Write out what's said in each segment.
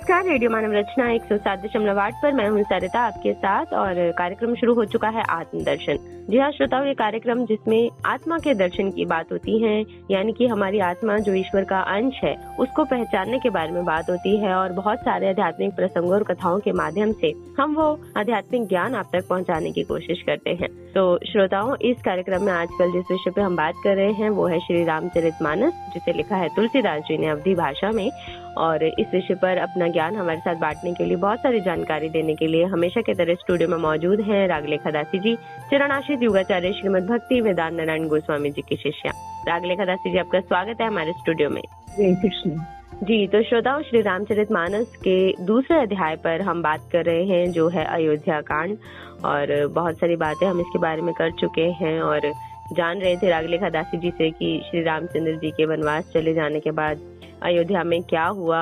नमस्कार, रेडियो मानव रचना 107.8 पर मैं हूं सरिता आपके साथ और कार्यक्रम शुरू हो चुका है आत्मदर्शन। जी हाँ श्रोताओं, ये कार्यक्रम जिसमें आत्मा के दर्शन की बात होती है, यानी कि हमारी आत्मा जो ईश्वर का अंश है उसको पहचानने के बारे में बात होती है और बहुत सारे आध्यात्मिक प्रसंगों और कथाओं के माध्यम से हम वो आध्यात्मिक ज्ञान आप तक पहुँचाने की कोशिश करते हैं। तो श्रोताओं, इस कार्यक्रम में आजकल जिस विषय पे हम बात कर रहे हैं वो है श्री रामचरितमानस, जिसे लिखा है तुलसीदास जी ने अवधी भाषा में। और इस विषय पर अपना ज्ञान हमारे साथ बांटने के लिए, बहुत सारी जानकारी देने के लिए हमेशा की तरह स्टूडियो में मौजूद हैं रागलेखा दासी जी, चरणाशीष युगाचार्य श्रीमद भक्ति वेदांत नारायण गोस्वामी जी की शिष्या। रागलेखा दासी जी, आपका स्वागत है हमारे स्टूडियो में। कृष्ण जी। तो श्रोताओं, श्री रामचरितमानस के दूसरे अध्याय पर हम बात कर रहे हैं जो है अयोध्या कांड, और बहुत सारी बातें हम इसके बारे में कर चुके हैं और जान रहे थे रागलेखा दासी जी से कि श्री रामचंद्र जी के वनवास चले जाने के बाद अयोध्या में क्या हुआ।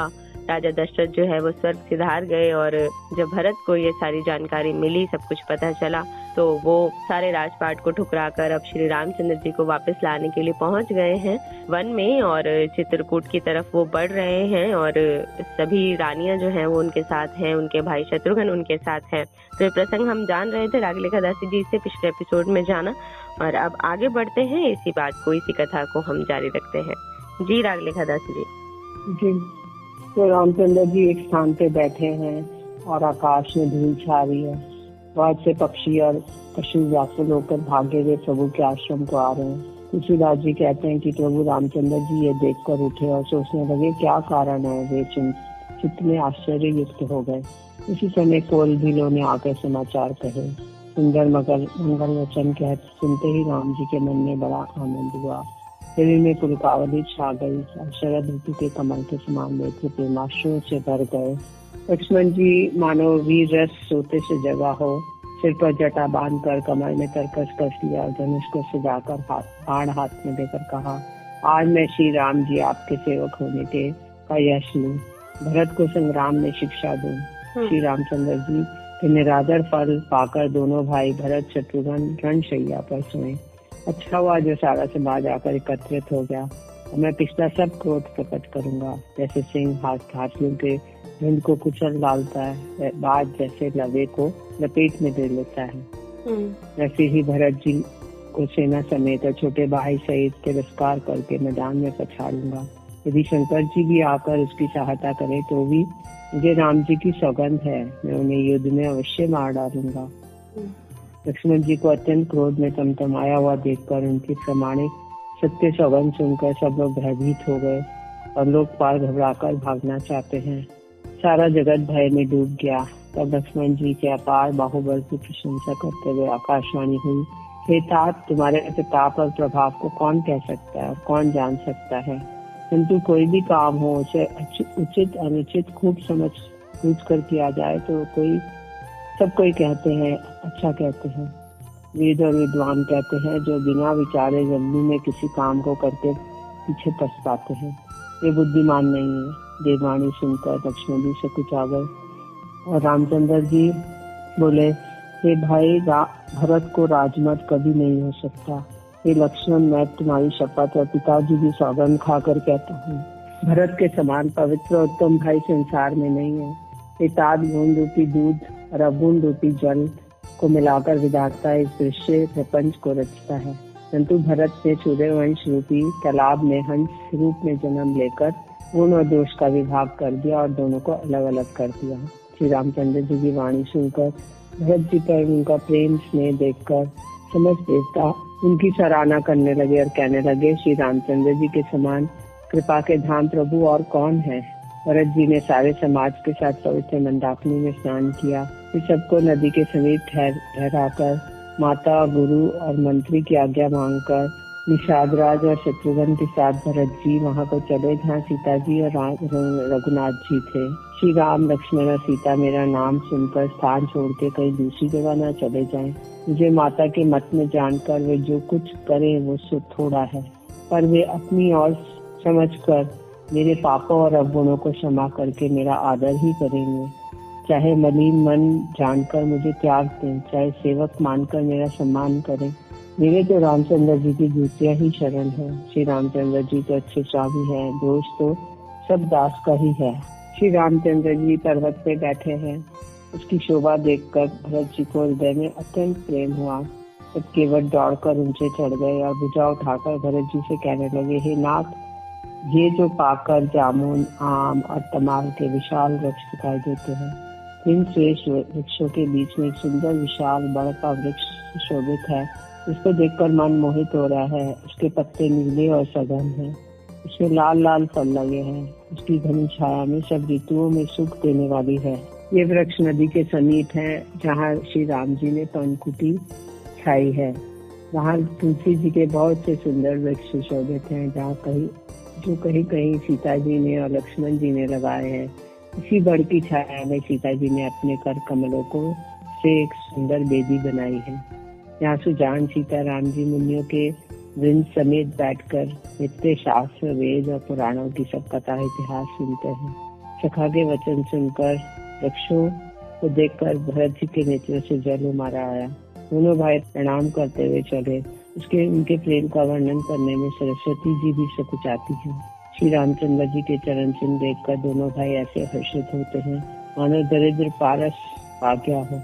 राजा दशरथ जो है वो स्वर्ग सिधार गए और जब भरत को ये सारी जानकारी मिली, सब कुछ पता चला, तो वो सारे राजपाट को ठुकराकर अब श्री रामचंद्र जी को वापस लाने के लिए पहुंच गए हैं वन में और चित्रकूट की तरफ वो बढ़ रहे हैं और सभी रानियां जो हैं वो उनके साथ हैं, उनके भाई शत्रुघ्न उनके साथ हैं। तो ये प्रसंग हम जान रहे थे रागलेखा दासी जी से पिछले एपिसोड में जाना, और अब आगे बढ़ते हैं, इसी बात को, इसी कथा को हम जारी रखते हैं। जी रागलेखा दासी जी। जी, तो रामचंद्र जी एक स्थान पे बैठे हैं और आकाश में धूल छा रही है। बहुत से पक्षी और पशु व्याकुल होकर भागे हुए प्रभु के आश्रम को आ रहे हैं। तुलसीदास जी कहते हैं कि प्रभु रामचंद्र जी ये देखकर उठे और सोचने लगे क्या कारण है। वे चित्त में आश्चर्य युक्त हो गए। उसी समय कोलभीलों ने आकर समाचार कहे। सुंदर मंगल वचन कह सुनते ही राम जी के मन में बड़ा आनंद हुआ। शरीर में पुलकावली छा गई और शरद ऋतु के कमल के समान नेत्र प्रेमाश्रुओं से भर गए। लक्ष्मण जी मानो वीर रस सोते से जगा हो, सिर पर जटा बांधकर कमर में तरकस कस लिया और धनुष को सजाकर बाण हाथ में देकर कहा, आज मैं श्री राम जी आपके सेवक होने के का यश लूं, भरत को संग्राम में शिक्षा दूं। श्री रामचंद्र जी के निरादर फल पाकर दोनों भाई भरत शत्रुघ्न रणशैया पर सोए। अच्छा हुआ जो सारा समाज आकर एकत्रित हो गया और मैं पिछला सब क्रोध प्रकट करूंगा। जैसे सिंह हाथियों के झुंड को कुचल डालता है, बाज जैसे लवे को लपेट में दे लेता है, वैसे ही भरत जी को सेना समेत और छोटे भाई सहित तिरस्कार करके मैदान में पछाड़ूंगा। यदि शंकर जी भी आकर उसकी सहायता करे तो भी मुझे राम जी की सौगंध है, मैं उन्हें युद्ध में अवश्य मार डालूंगा। लक्ष्मण जी को अत्यंत क्रोध में तमतमाया हुआ देखकर उनकी प्रमाणिक सत्य सौगंध सुनकर सब लोग भयभीत हो गए और लोकपाल घबराकर भागना चाहते हैं। सारा जगत भय में डूब गया। तब लक्ष्मण जी के अपार बाहुबल की प्रशंसा करते हुए आकाशवाणी हुई, हे तात, तुम्हारे प्रताप और प्रभाव को कौन कह सकता है और कौन जान सकता है। किंतु कोई भी काम हो उसे उचित अनुचित खूब समझ बूझ कर किया जाए तो सब कोई कहते हैं, अच्छा कहते हैं। वेद और विद्वान कहते हैं जो बिना विचारे जल्दी में किसी काम को करके पीछे पछताते हैं, वे बुद्धिमान नहीं है। देववाणी सुनकर लक्ष्मण जी से कुछ आ गए और रामचंद्र जी बोले, हे भाई भरत को राजमत कभी नहीं हो सकता। हे लक्ष्मण, मैं तुम्हारी शपथ और पिताजी की सौगंध खाकर कहता हूँ, भरत के समान पवित्र और उत्तम भाई संसार में नहीं है। हे तात, गुण रूपी दूध और अवगुण रूपी जल को मिलाकर विधाता इस दृश्य प्रपंच को रचता है। परंतु भरत ने सूर्यवंश रूपी तालाब में हंस रूप में जन्म लेकर गुण और दोष का विभाग कर दिया और दोनों को अलग अलग कर दिया। श्री रामचंद्र जी की वाणी सुनकर भरत जी पर उनका प्रेम स्नेह देखकर समस्त देवता उनकी सराहना करने लगे और कहने लगे, श्री रामचंद्र जी के समान कृपा के धाम प्रभु और कौन है। भरत जी ने सारे समाज के साथ पवित्र मंदाकिनी में स्नान किया। फिर सबको नदी के समीप ठहराकर माता, गुरु और मंत्री की आज्ञा मांगकर निषादराज और शत्रुघ्न के साथ भरत जी वहां को चले जहाँ सीता जी और रघुनाथ जी थे। श्री राम, लक्ष्मण और सीता मेरा नाम सुनकर स्थान छोड़ के कहीं दूसरी जगह न चले जाएं। मुझे माता के मत में जानकर वे जो कुछ करे वो थोड़ा है, पर वे अपनी और समझकर मेरे पापों और अवगुणों को क्षमा करके मेरा आदर ही करेंगे। चाहे मलिन मन जानकर मुझे त्याग दें, चाहे सेवक मानकर मेरा सम्मान करें, मेरे तो रामचंद्र जी की जूतियाँ ही शरण है। श्री रामचंद्र जी तो अच्छे स्वामी हैं, दोष तो सब दास का ही है। श्री रामचंद्र जी पर्वत पे बैठे हैं। उसकी शोभा देखकर भरत जी को हृदय में अत्यंत प्रेम हुआ। तब केवट दौड़कर ऊंचे चढ़ गए और भुजा उठाकर भरत जी से कहने लगे, हे नाथ, ये जो पाकर, जामुन, आम और तमाल के विशाल वृक्ष दिखाई देते हैं, इन श्रेष्ठ वृक्षों के बीच में एक सुंदर विशाल बड़ का वृक्ष शोभित है। इसको देखकर मन मोहित हो रहा है। उसके पत्ते नीले और सघन हैं, उसमें लाल लाल फल लगे हैं। उसकी घनी छाया में सब ऋतुओं में सुख देने वाली है। ये वृक्ष नदी के समीप है, जहाँ श्री राम जी ने पनकुटी छाई है। वहाँ तुलसी जी के बहुत से सुंदर वृक्ष सुशोभित हैं, जहाँ कहीं कहीं सीता जी ने और लक्ष्मण जी ने लगाए हैं। इसी बड़ की छाया में सीता जी ने अपने कर कमलों को से एक सुंदर बेदी बनाई है। यहाँ सुजान सीता राम जी मुनियों के वृंद समेत बैठकर नित्य शास्त्र, वेद और पुराणों की सब कथा इतिहास सुनते हैं। सखा के वचन सुनकर वृक्षों को देखकर भरत जी के नेत्रों से जल उमड़ा आया। दोनों भाई प्रणाम करते हुए चले। उनके प्रेम का वर्णन करने में सरस्वती जी भी सकुचाती हैं। श्री रामचंद्र जी के चरण चिन्ह देखकर दोनों भाई ऐसे हर्षित होते हैं मानो दरिद्र पारस आ गया हो।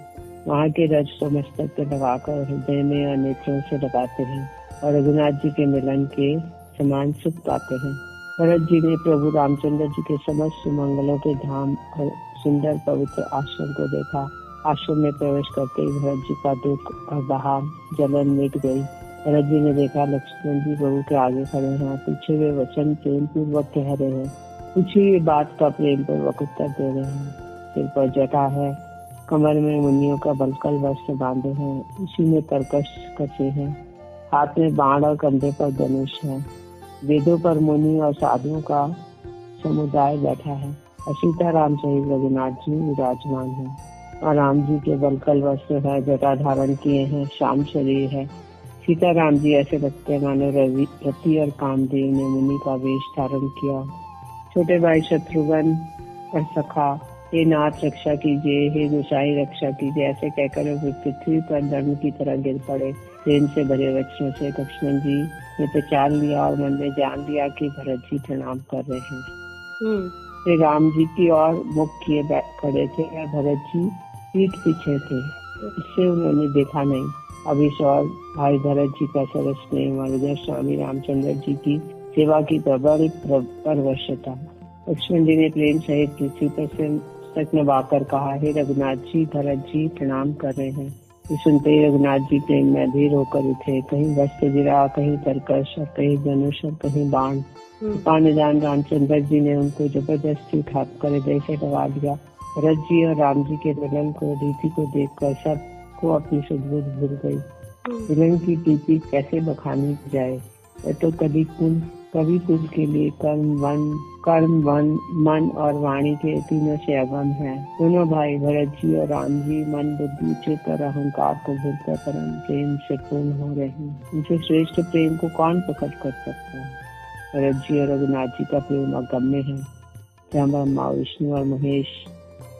वहाँ के रज को मस्तक पर लगाकर हृदय में और नेत्रों से लगाते हैं और रघुनाथ जी के मिलन के समान सुख पाते हैं। भरत जी ने प्रभु रामचंद्र जी के समस्त मंगलों के धाम और सुंदर पवित्र आश्रम को देखा। आश्रम में प्रवेश करते ही भरत जी का दुख और बहार जलन मिट गई। भरत जी ने देखा लक्ष्मण जी प्रभु के आगे खड़े हैं। पीछे वे वचन प्रेम पूर्वक कह रहे हैं, पूछी बात का प्रेम पूर्वक उत्तर दे रहे हैं। सिर पर जटा है, कमर में मुनियों का बलकल वस्त्र बांधे हैं, उसी में तरकश कसे हैं, हाथ में बाण और कंधे पर धनुष है। वेदों पर मुनि और साधुओं का समुदाय बैठा है और सीता राम सहित रघुनाथ जी विराजमान है और राम जी के बलकल वस्त्र है, जटा धारण किए हैं, श्याम शरीर है। सीता राम जी ऐसे लगते हैं मानो रति और कामदेव ने मुनि का वेश धारण किया। छोटे भाई शत्रुघ्न और सखा, हे नाथ रक्षा कीजिए, हे गोसाई रक्षा कीजिए, ऐसे कहकर वे पृथ्वी पर दंड की तरह गिर पड़े। प्रेम से भरे वचनों से लक्ष्मण जी ने पहचान लिया और मन में जान लिया कि भरत जी प्रणाम कर रहे हैं। वे राम जी की ओर मुख किए खड़े थे और भरत जी पीठ पीछे थे, इससे उन्होंने देखा नहीं। अब इस और भाई भरत जी का सरस प्रेम और इधर स्वामी रामचंद्र जी की सेवा की प्रबल परवशता। लक्ष्मण जी ने प्रेम सहित पृथ्वी पर से तक नवाकर कहा, हे रघुनाथ जी, भरत जी प्रणाम कर रहे हैं। ये सुनते ही रघुनाथ जी प्रेम में अधीर होकर उठे। कहीं वस्त्र गिरा, कहीं तरकश और कहीं धनुष और कहीं बाण। निदान रामचंद्र जी ने उनको जबरदस्ती उठाकर हृदय से लगा दिया। भरत जी और राम जी के मिलन को, रीति को देखकर सबको अपनी सुध-बुध भूल गई। मिलन की प्रीति कैसे बखानी जाए, तो कवि कुल के लिए कर्म वन मन और वाणी के तीनों से अगम है। दोनों भाई भरत जी और राम जी मन बुद्धि चित्त और अहंकार को भूलकर परम प्रेम से पूर्ण हो रहे हैं। उनसे श्रेष्ठ प्रेम को कौन प्रकट कर सकता है। भरत जी और रघुनाथ जी का प्रेम अगम्य है, जहाँ ब्रह्मा विष्णु और महेश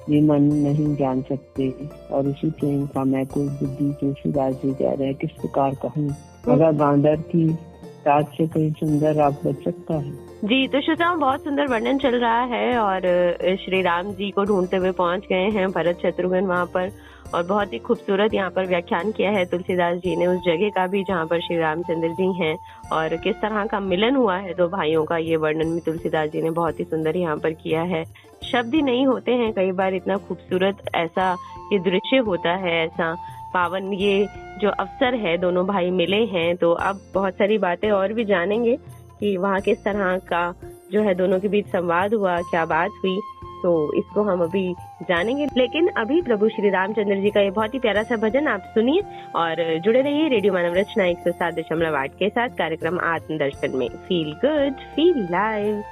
ये मन नहीं जान सकते। और इसी प्रेम का मैं कुल बुद्धि तुलसीदास जी कह रहे हैं, किस प्रकार कहूँ। अगर बांदर की रात से कहीं सुंदर आप बच सकता है। जी, तो श्रोताओं, बहुत सुंदर वर्णन चल रहा है और श्री राम जी को ढूंढते हुए पहुंच गए हैं भरत शत्रुघ्न वहां पर, और बहुत ही खूबसूरत यहाँ पर व्याख्यान किया है तुलसीदास जी ने उस जगह का भी जहाँ पर श्री रामचंद्र जी हैं और किस तरह का मिलन हुआ है दो भाइयों का। ये वर्णन भी तुलसीदास जी ने बहुत ही सुंदर यहाँ पर किया है। शब्द ही नहीं होते हैं कई बार, इतना खूबसूरत ऐसा ये दृश्य होता है, ऐसा पावन ये जो अवसर है। दोनों भाई मिले हैं, तो अब बहुत सारी बातें और भी जानेंगे कि वहाँ किस तरह का जो है दोनों के बीच संवाद हुआ, क्या बात हुई, तो इसको हम अभी जानेंगे। लेकिन अभी प्रभु श्री रामचंद्र जी का ये बहुत ही प्यारा सा भजन आप सुनिए और जुड़े रहिए रेडियो मानव रचना 107.8 के साथ कार्यक्रम आत्मदर्शन में। Feel good, feel live.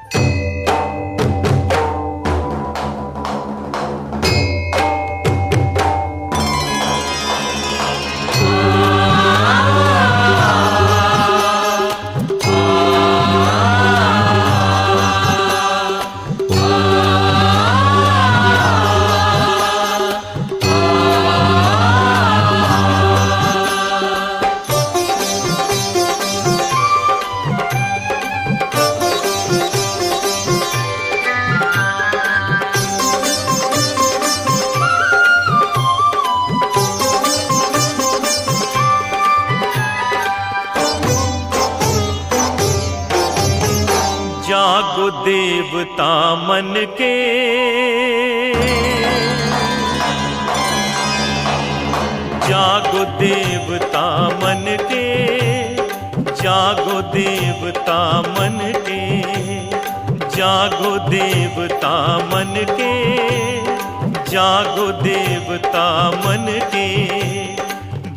देवता मन के, जागो देवता मन के, जागो देवता मन के, जागो देवता मन के, जागो देवता मन के।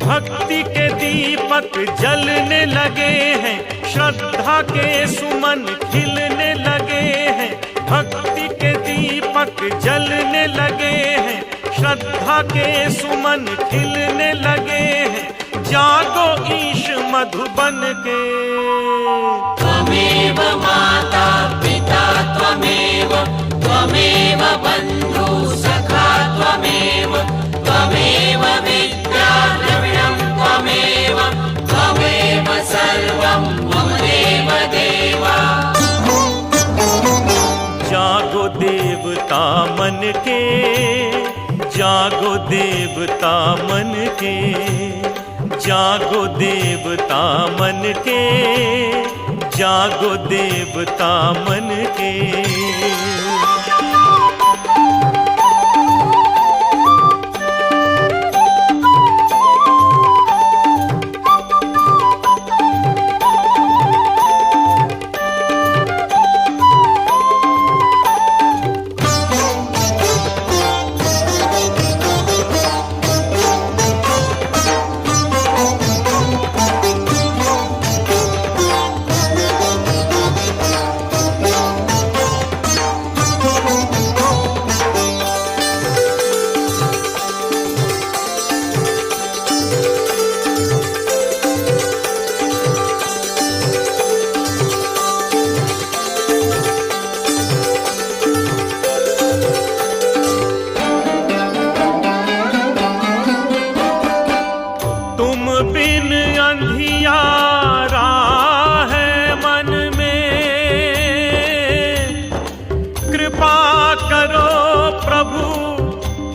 भक्ति के दीपक जलने लगे हैं, श्रद्धा के सुमन खिलने लगे हैं। भक्ति के दीपक जलने लगे हैं, श्रद्धा के सुमन खिलने लगे हैं। जागो ईश मधुबन के। त्वमेव माता पिता त्वमेव, त्वमेव बन्धु सखा त्वमेव, त्वमेव विद्या द्रविणं त्वमेव, त्वमेव सर्वं मम देव देवा। जागो देवता मन के, जागो देवता मन के, जागो देवता मन के, जागो देवता मन के।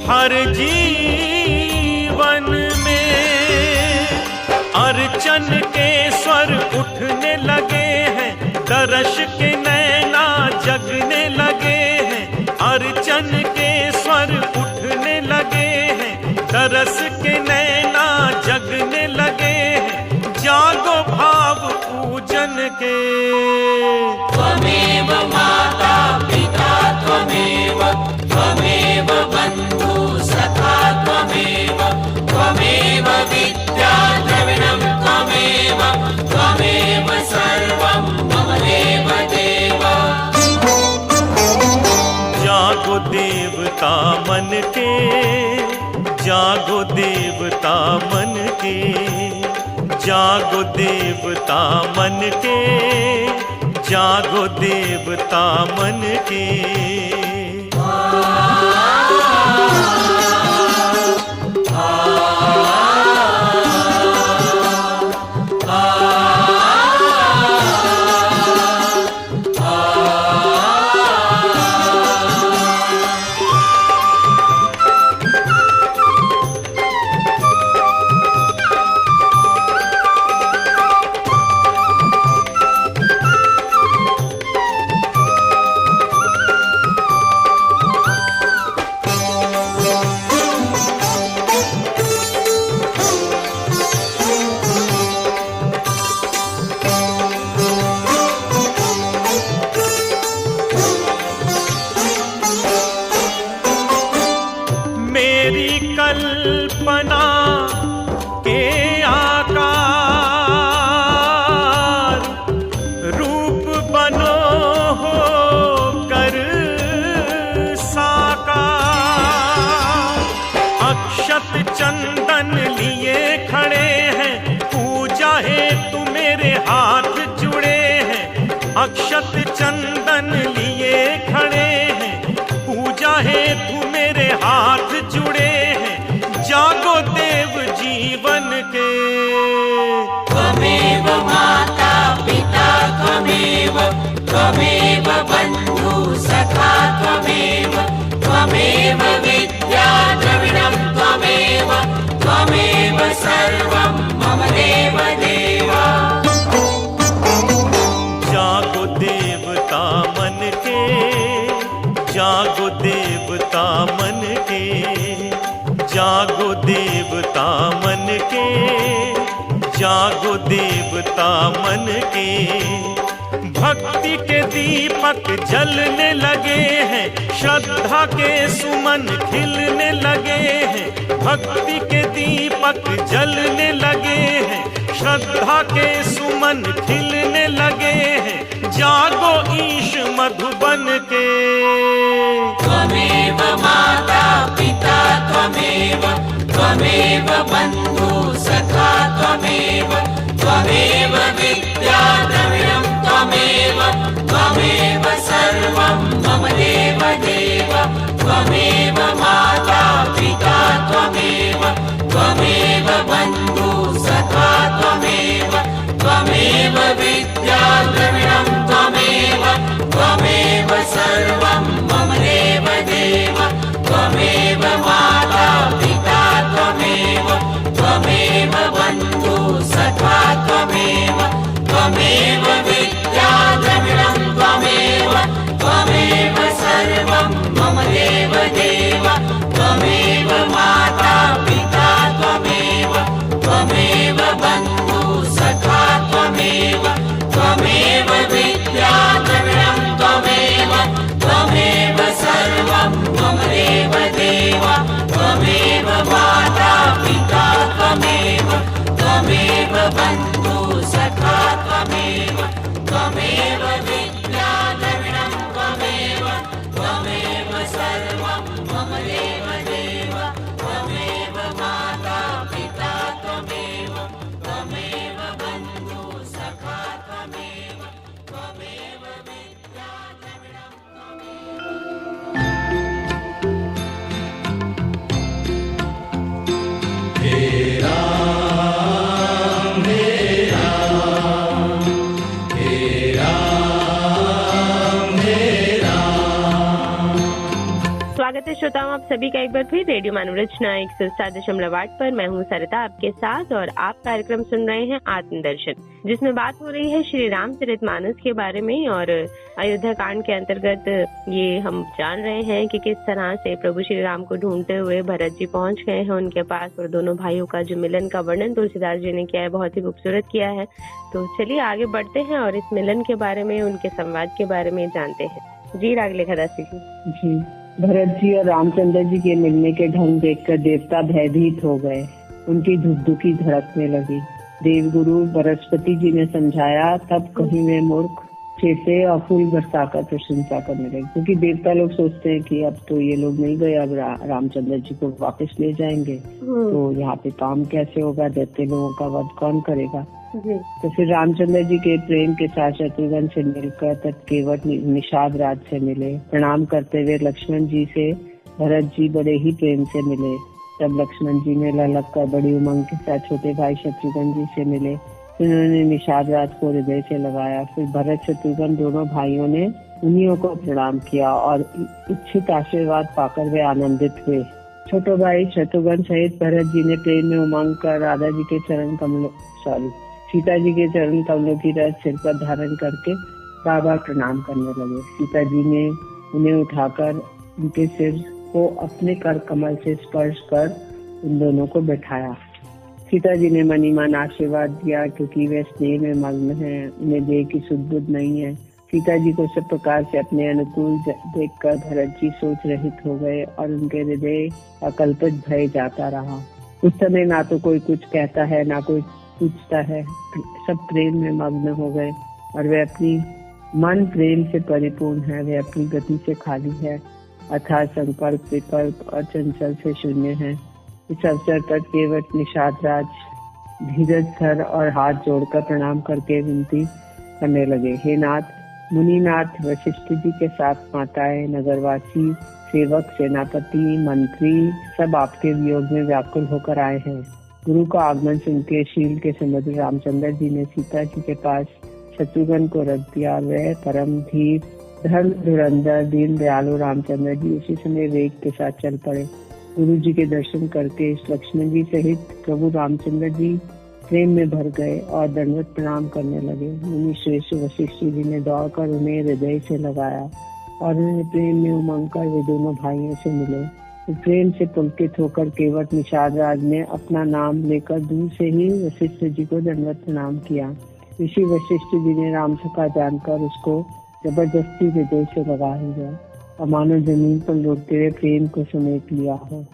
हर जीवन में अर्चन के स्वर उठने लगे हैं, दर्श के नैना जगने लगे हैं। अर्चन के स्वर उठने लगे हैं, दरस के नैना जगने लगे हैं। जागो भाव पूजन के। त्वमेव माता पिता त्वमेव, त्वमेव बन्धु सखा त्वमेव, त्वमेव विद्या द्रविणं त्वमेव, त्वमेव सर्वं मम देव देवा। जागो देवता मन के, जागो देवता मन के, जागो देवता मन के, जागो देवता मन के। कल्पना के आकार रूप बनो हो कर साकार। अक्षत चंदन लिए खड़े हैं, पूजा है तू मेरे हाथ जुड़े हैं। अक्षत चंदन लिए खड़े हैं, पूजा है तू मेरे हाथ जुड़े हैं। जागो देव जीवन के। त्वमेव माता पिता त्वमेव, त्वमेव बन्धु सखा त्वमेव, त्वमेव विद्या द्रविणं त्वमेव, त्वमेव सर्वं मम देव देवा। जागो देवता मन के, जागो देवता मन के, जागो देवता मन के, जागो देवता मन के। भक्ति के दीपक जलने लगे हैं, श्रद्धा के सुमन खिलने लगे हैं। भक्ति के दीपक जलने लगे हैं, श्रद्धा के सुमन खिलने लगे हैं। जागो ईश मधुबन के। त्वमेव माता पिता त्वमेव, त्वमेव बन्धु सखा त्वमेव, त्वमेव विद्या द्रविणं त्वमेव, त्वमेव सर्वं मम देव देव। त्वमेव माता पिता त्वमेव, त्वमेव बन्धु सखा त्वमेव, त्वमेव विद्या द्रविणं त्वमेव, त्वमेव सर्वं मम देव देव। त्वमेव माता पिता त्वमेव, त्वमेव बन्धु सखा त्वमेव, त्वमेव विद्या द्रविणं त्वमेव, त्वमेव सर्वं मम देव देव। त्वमेव माता पिता त्वमेव, त्वमेव बन्धु सखा त्वमेव, त्वमेव विद्या द्रविणं त्वमेव, त्वमेव सर्वं मम देव देव। त्वमेव माता पिता त्वमेव, त्वमेव बन्धु सखा त्वमेव, त्वमेव विद्या द्रविणं त्वमेव, त्वमेव सर्वं मम देव देव। त्वमेव माता पिता त्वमेव, त्वमेव बन्धु सखा त्वमेव, त्वमेव विद्या द्रविणं त्वमेव। हे राम हे राम, हे राम हे राम। स्वागत है श्रोताओं आप सभी का एक बार फिर रेडियो मानव रचना 107.8 पर। मैं हूँ सरिता आपके साथ और आप कार्यक्रम सुन रहे हैं आत्मदर्शन, जिसमें बात हो रही है श्री रामचरितमानस के बारे में। और अयोध्या कांड के अंतर्गत ये हम जान रहे हैं कि किस तरह से प्रभु श्री राम को ढूंढते हुए भरत जी पहुंच गए हैं उनके पास, और दोनों भाइयों का जो मिलन का वर्णन तुलसीदास जी ने किया है बहुत ही खूबसूरत किया है। तो चलिए आगे बढ़ते हैं और इस मिलन के बारे में, उनके संवाद के बारे में जानते हैं। जी रागलेखा दासी जी, भरत जी और रामचंद्र जी के मिलने के ढंग देखकर देवता भयभीत हो गए, उनकी धुकधुकी धड़कने लगी। देवगुरु बृहस्पति जी ने समझाया, तब कहीं वे मूर्ख चेते और फूल बरसाकर प्रशंसा करने लगे, क्योंकि देवता लोग सोचते हैं कि अब तो ये लोग नहीं गए, अब रामचंद्र जी को वापस ले जाएंगे, तो यहाँ पे काम कैसे होगा, दैत्य लोगों का वध कौन करेगा। तो फिर रामचंद्र जी के प्रेम के साथ शत्रुघ्न से मिलकर तत्केवट निषाद राज से मिले। प्रणाम करते हुए लक्ष्मण जी से भरत जी बड़े ही प्रेम से मिले। तब लक्ष्मण जी ने ललक कर बड़ी उमंग के साथ छोटे भाई शत्रुघ्न जी से मिले। उन्होंने निषाद राज को हृदय से लगाया। फिर भरत शत्रुघ्न दोनों भाइयों ने उन्हीं को प्रणाम किया और इच्छित आशीर्वाद पाकर वे आनंदित हुए। छोटे भाई शत्रुघ्न सहित भरत जी ने प्रेम में उमंग कर राधा जी के सीता जी के चरण कमलों की रस सिर पर धारण करके बार प्रणाम करने लगे। सीता जी ने उन्हें उठाकर उनके सिर को अपने कर कमल से स्पर्श कर उन दोनों को बैठाया। सीता जी ने मनी मन आशीर्वाद दिया, क्योंकि वे स्नेह में मग्न हैं, उन्हें देह की सुध बुध नहीं है। सीता जी को सब प्रकार से अपने अनुकूल देखकर भरत जी सोच रहित हो गए और उनके हृदय अकल्पित भय जाता रहा। उस समय ना तो कोई कुछ कहता है ना कोई पूछता है, सब प्रेम में मग्न हो गए और वे अपनी मन प्रेम से परिपूर्ण है, वे अपनी गति से खाली है, अर्थात संकल्प विकल्प और चंचल से शून्य है। इस अवसर पर केवट निषाद राज धीरज धर और हाथ जोड़कर प्रणाम करके विनती करने लगे। हे नाथ, मुनिनाथ वशिष्ठ जी के साथ माताएं, नगरवासी, सेवक, सेनापति, मंत्री सब आपके वियोग में व्याकुल होकर आए हैं। गुरु का आगमन सुन के शील के समुद्र रामचंद्र जी ने सीता जी के पास शत्रुघ्न को रख दिया। वह परम धीर धर्म धुरंधर दीन दयालु रामचंद्र जी उसी समय वेग के साथ चल पड़े। गुरु जी के दर्शन करके लक्ष्मण जी सहित प्रभु रामचंद्र जी प्रेम में भर गए और दंडवत प्रणाम करने लगे। मुनि श्रेष्ठ वशिष्ठ जी ने दौड़कर उन्हें हृदय से लगाया। और उन्हें प्रेम में उमंग कर वे दोनों भाइयों से मिले। तो प्रेम से पुलकित होकर केवट निषाद राज ने अपना नाम लेकर दूर से ही वशिष्ठ जी को दंडवत प्रणाम किया। ऋषि वशिष्ठ जी ने राम सखा जानकर उसको जबरदस्ती हृदय से लगा लिया और मानो जमीन पर लौटते हुए प्रेम को समेट लिया हो।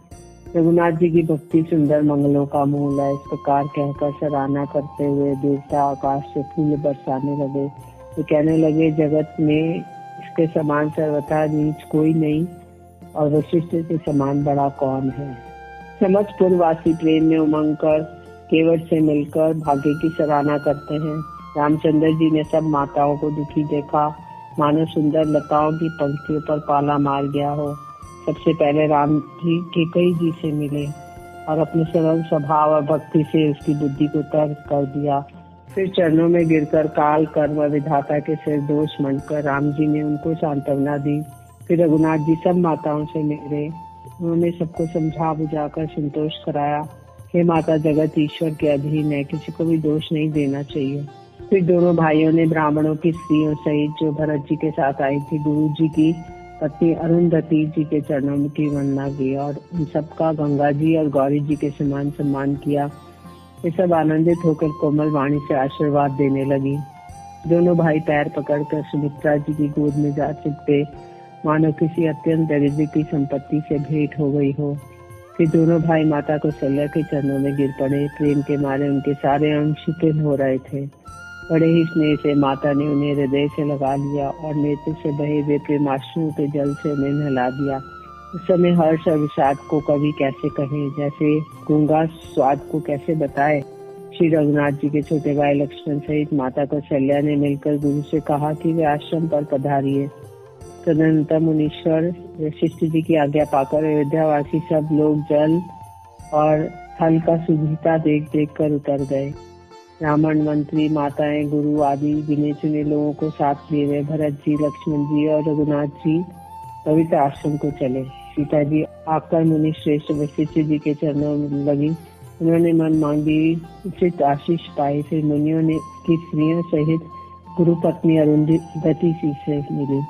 रघुनाथ जी की भक्ति सुंदर मंगलों का मूल है। इस प्रकार कहकर सराहना करते हुए देवता आकाश से फूल बरसाने लगे। तो कहने लगे, जगत में इसके समान सर्वथा नीच कोई नहीं और वशिष्ठ के समान बड़ा कौन है। समस्त पूर्ववासी प्रेम में उमंग कर केवट से मिलकर भाग्य की सराहना करते हैं। रामचंद्र जी ने सब माताओं को दुखी देखा, मानो सुंदर लताओं की पंक्तियों पर पाला मार गया हो। सबसे पहले राम जी कैकेयी जी से मिले और अपने सरल स्वभाव और भक्ति से उसकी बुद्धि को तर्क कर दिया। फिर चरणों में गिरकर काल कर्म विधाता के सिर दोष मंडकर राम जी ने उनको सांत्वना दी। फिर रघुनाथ जी सब माताओं से मिले, उन्होंने सबको समझा बुझाकर संतोष कराया। हे माता, जगत ईश्वर के अधीन है, किसी को भी दोष नहीं देना चाहिए। फिर दोनों भाइयों ने ब्राह्मणों की स्त्रियों सहित जो भरत जी के साथ आई थी गुरु जी की पत्नी अरुंधति जी के चरणों की वंदना की और उन सबका गंगा जी और गौरी जी के समान सम्मान किया। ये सब आनंदित होकर कोमल वाणी से आशीर्वाद देने लगी। दोनों भाई पैर पकड़कर सुमित्रा जी की गोद में जा चिपटे, मानो किसी अत्यंत दरिद्र की संपत्ति से भेंट हो गई हो। फिर दोनों भाई माता कौशल्या के चरणों में गिर पड़े। प्रेम के मारे उनके सारे अंग शिथिल हो रहे थे। बड़े ही स्नेह से माता ने उन्हें हृदय से लगा लिया और नेत्र से बहे हुए प्रेमाश्रुओं के जल से उन्हें नहला दिया। उस समय हर्ष और विषाद को कवि कैसे कहे, जैसे गूंगा स्वाद को कैसे बताए। श्री रघुनाथ जी के छोटे भाई लक्ष्मण सहित माता कौशल्या ने मिलकर गुरु से कहा कि वे आश्रम पर पधारिए। तदनंतर मुनीश्वर वशिष्ठ जी की आज्ञा पाकर अयोध्यावासी सब लोग जल और थल का सुविधा देख देख कर उतर गए। ब्राह्मण, मंत्री, माताएं, गुरु आदि गिने चुने लोगों को साथ लिए हुए भरत जी, लक्ष्मण जी और रघुनाथ जी पवित्र आश्रम को चले। सीता जी आकर मुनि श्रेष्ठ वशिष्ठ जी के चरणों में लगी। उन्होंने मन मांगी उचित आशीष पाई। फिर मुनियों ने की स्त्रियों सहित गुरु पत्नी अरुंधति जी से मिली।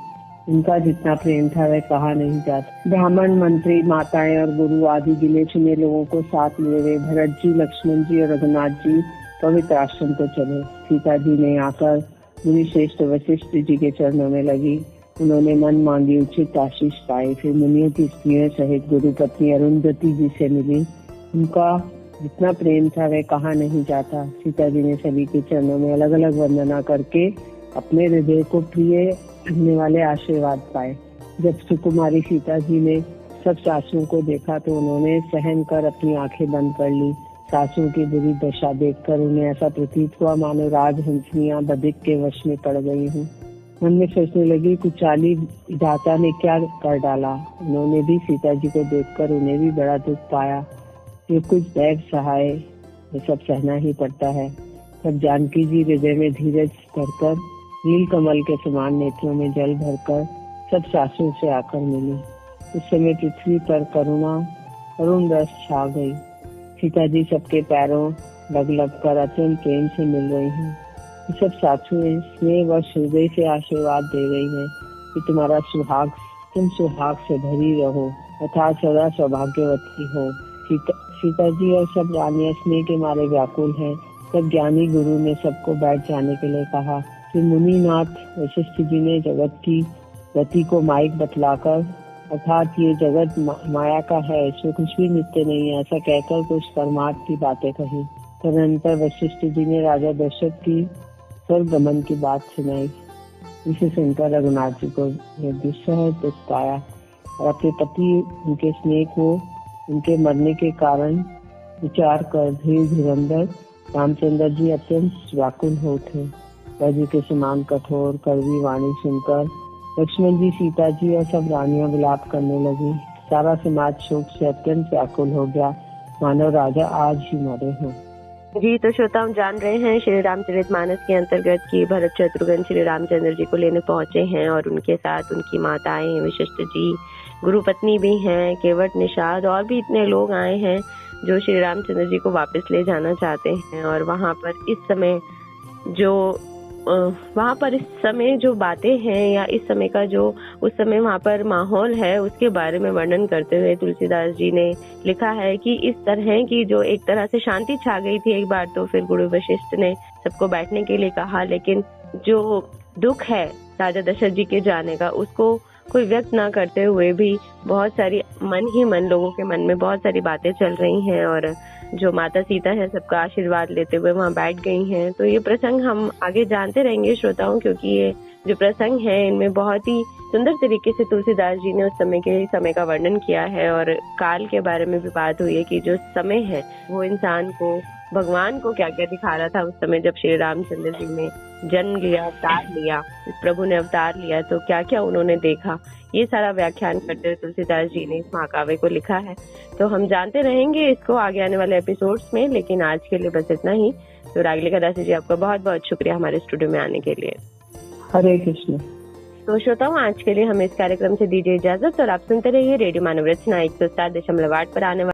उनका जितना प्रेम था वह कहा नहीं जाता। ब्राह्मण, मंत्री, माताएं और गुरु आदि गिने चुने लोगों को साथ लिए हुए भरत जी, लक्ष्मण जी और रघुनाथ जी पवित्र आश्रम को चले। सीता जी ने आकर मुनि श्रेष्ठ वशिष्ठ जी के चरणों में लगी। उन्होंने मन मांगी उचित आशीष पाई। फिर मुनियों की स्त्रियों सहित गुरु पत्नी अरुंधति जी से मिली। उनका जितना प्रेम था वह कहा नहीं जाता। सीता जी ने सभी के चरणों में अलग अलग वंदना करके अपने हृदय को प्रिय लगने वाले आशीर्वाद पाए। जब सुकुमारी सीता जी ने सब सासुओं को देखा तो उन्होंने सहन कर अपनी आंखें बंद कर ली। सासुओं की बुरी दशा देखकर उन्हें ऐसा प्रतीत हुआ मानो राजहंसनियां बधिक के वश में पड़ गई हूँ। मन में सोचने लगी, कुचाली विधाता ने क्या कर डाला। उन्होंने भी सीता जी को देखकर उन्हें भी बड़ा दुख पाया। ये कुछ दैव सहाय, ये सब सहना ही पड़ता है। तब जानकी जी हृदय में धीरज भरकर नील कमल के समान नेत्रों में जल भरकर सब सासुओं से आकर मिली। उस समय पृथ्वी पर करुण रस छा गई। सीता जी सबके पैरों लग लग कर अत्यंत प्रेम से मिल रही हैं। सब सासुएं स्नेह व हृदय से आशीर्वाद दे रही हैं कि तुम सुहाग से भरी रहो अर्थात सदा सौभाग्यवती हो। सीता जी और सब रानियां स्नेह के मारे व्याकुल हैं। तब ज्ञानी गुरु ने सबको बैठ जाने के लिए कहा। फिर मुनिनाथ वशिष्ठ जी ने जगत की गति को माइक बतलाकर अर्थात ये जगत माया का है, इसमें कुछ भी नित्य नहीं है, ऐसा कहकर कुछ परमार्थ की बातें कही। तदनंतर वशिष्ठ जी ने राजा दशरथ की स्वर्गमन की बात सुनाई। इसे सुनकर रघुनाथ जी को दुख पाया और अपने पति उनके स्नेह को उनके मरने के कारण विचार कर धीरे धीरे रामचंद्र जी अत्यंत व्याकुल हो उठे। वज्र के समान कठोर कड़वी वाणी सुनकर लक्ष्मण जी, सीता जी और सब रानियां विलाप करने लगी। सारा समाज शोक से अत्यंत व्याकुल हो गया, मानो राजा आज ही मरे हों। जी तो श्रोता, हम जान रहे हैं श्री रामचरितमानस के अंतर्गत की भरत शत्रुघ्न श्री रामचंद्र जी को लेने पहुंचे हैं और उनके साथ उनकी माताएं, वशिष्ठ जी, गुरु पत्नी भी हैं, केवट, निषाद और भी इतने लोग आए हैं जो श्री रामचंद्र जी को वापस ले जाना चाहते हैं। और वहां पर इस समय जो वहाँ पर इस समय जो बातें हैं या इस समय का जो उस समय वहाँ पर माहौल है उसके बारे में वर्णन करते हुए तुलसीदास जी ने लिखा है कि इस तरह की जो एक तरह से शांति छा गई थी एक बार, तो फिर गुरु वशिष्ठ ने सबको बैठने के लिए कहा, लेकिन जो दुख है राजा दशरथ जी के जाने का उसको कोई व्यक्त ना करते हुए भी बहुत सारी मन ही मन लोगों के मन में बहुत सारी बातें चल रही हैं, और जो माता सीता है सबका आशीर्वाद लेते हुए वहाँ बैठ गई हैं। तो ये प्रसंग हम आगे जानते रहेंगे श्रोताओं, क्योंकि ये जो प्रसंग है इनमें बहुत ही सुंदर तरीके से तुलसीदास जी ने उस समय का वर्णन किया है, और काल के बारे में भी बात हुई है कि जो समय है वो इंसान को भगवान को क्या क्या दिखा रहा था उस समय जब श्री रामचंद्र जी ने जन्म लिया, अवतार लिया, इस प्रभु ने अवतार लिया तो क्या क्या उन्होंने देखा, ये सारा व्याख्यान करते हुए तुलसीदास जी ने इस महाकाव्य को लिखा है। तो हम जानते रहेंगे इसको आगे आने वाले एपिसोड्स में, लेकिन आज के लिए बस इतना ही। तो रागलिका दासी जी आपका बहुत बहुत शुक्रिया हमारे स्टूडियो में आने के लिए। हरे कृष्ण। तो श्रोताओं, आज के लिए हमें इस कार्यक्रम से दीजिए इजाजत, और आप सुनते रहिए रेडियो मानव रचना 107.8 पर आने